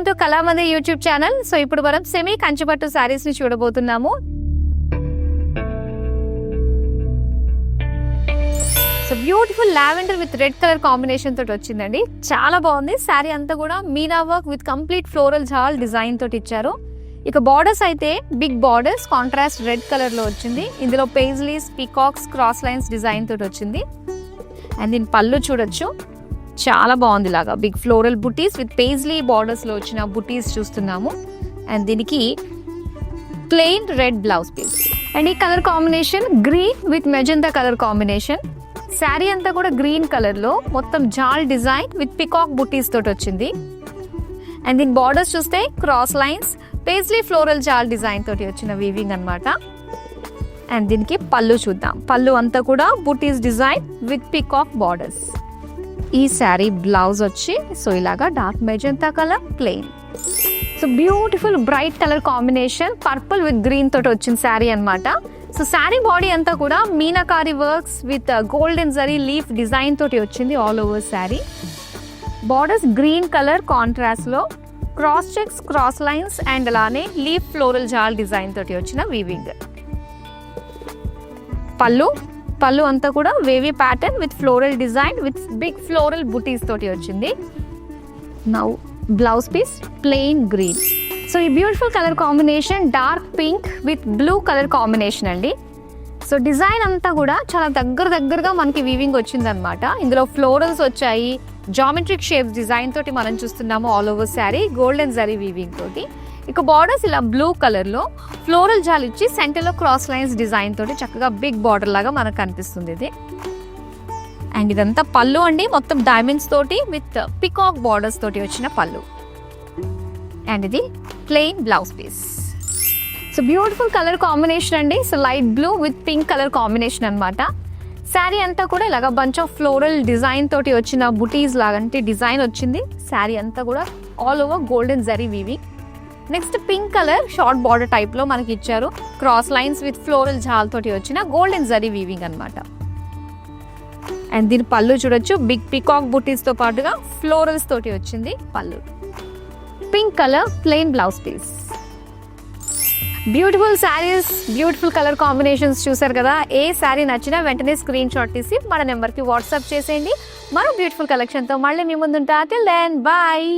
To Kalamandir YouTube channel. So ఇప్పుడు మనం semi కంచిపట్టు శారీస్ ని చూడబోతున్నాము. So beautiful lavender with red colour combination తోటి వచ్చిందండి. చాలా బాగుంది. శారీ అంతా కూడా meena work with complete floral జాల్ డిజైన్ తోటి ఇచ్చారు. ఇక బార్డర్స్ అయితే big borders contrast red colour లో వచ్చింది. ఇందులో paisleys, peacocks, cross lines design తోటి వచ్చింది. అండ్ దీని పళ్ళు చూడొచ్చు, చాలా బాగుంది. లాగా big floral buties with paisley borders లో వచ్చిన బుటీస్ చూస్తున్నాము. అండ్ దీనికి plain red blouse piece. And ఈ colour combination green with magenta colour combination. Saree అంతా కూడా గ్రీన్ కలర్ లో మొత్తం జాల్ డిజైన్ విత్ పికాక్ బుటీస్ తోటి వచ్చింది. అండ్ దీని బార్డర్స్ చూస్తే క్రాస్ లైన్స్, పేజ్లీ ఫ్లోరల్ జాల్ డిజైన్ తోటి వచ్చిన వీవింగ్ అన్నమాట. అండ్ దీనికి పళ్ళు చూద్దాం. పళ్ళు అంతా కూడా బుటీస్ డిజైన్ విత్ పికాక్ బార్డర్స్. ఈ శారీ బ్లౌజ్ వచ్చి సో ఇలాగా dark magenta colour plain. So beautiful bright colour combination purple with green తోటి వచ్చిన శారీ అన్నమాట. సో శారీ బాడీ అంతా కూడా meenakari works with golden zari leaf design తోటి వచ్చింది all over saree. Borders green colour contrast లో cross checks, cross lines and అలానే leaf floral జాల్ డిజైన్ తోటి వచ్చిన వీవింగ్. పళ్ళు అంతా కూడా wavy pattern with floral design with big floral buties తోటి వచ్చింది. Now blouse piece plain green. So ఈ beautiful colour combination dark pink with blue colour combination అండి. సో డిజైన్ అంతా కూడా చాలా దగ్గరగా మనకి వీవింగ్ వచ్చింది అనమాట. ఇందులో ఫ్లోరల్స్ వచ్చాయి, జామెట్రిక్ షేప్స్ డిజైన్ తోటి మనం చూస్తున్నాము all over sari golden zari weaving తోటి. ఇక బార్డర్స్ ఇలా బ్లూ కలర్ లో ఫ్లోరల్ జాల్ ఇచ్చి సెంటర్ లో క్రాస్ లైన్స్ డిజైన్ తోటి చక్కగా బిగ్ బార్డర్ లాగా మనకు కనిపిస్తుంది ఇది. అండ్ ఇదంతా పళ్ళు అండి, మొత్తం డైమండ్స్ తోటి విత్ పికాక్ బార్డర్స్ తోటి వచ్చిన పళ్ళు. అండ్ ఇది plain blouse piece. So beautiful colour combination అండి. So light blue with pink colour combination అనమాట. శారీ అంతా కూడా ఇలాగ బంచ్ ఆఫ్ ఫ్లోరల్ డిజైన్ తోటి వచ్చిన బుటీస్ లాగంటే డిజైన్ వచ్చింది. శారీ అంతా కూడా all over golden zari weaving. Next pink colour short border type లో మనకి ఇచ్చారు. క్రాస్ లైన్స్ విత్ ఫ్లోరల్ జాల్ తోటి వచ్చిన గోల్డెన్ జరీ వీవింగ్ అనమాట. అండ్ దీని పళ్ళు చూడొచ్చు, బిగ్ పికాక్ బుటీస్ తో పాటుగా ఫ్లోరల్స్ తోటి వచ్చింది పళ్ళు. Pink colour plain blouse piece. Beautiful sarees, beautiful colour combinations చూసారు కదా. ఏ శారీ నచ్చినా వెంటనే స్క్రీన్ షాట్ తీసి మన నెంబర్కి వాట్సాప్ చేసేయండి. మరో బ్యూటిఫుల్ కలెక్షన్తో మళ్ళీ మీ ముందుంటా. Till then bye.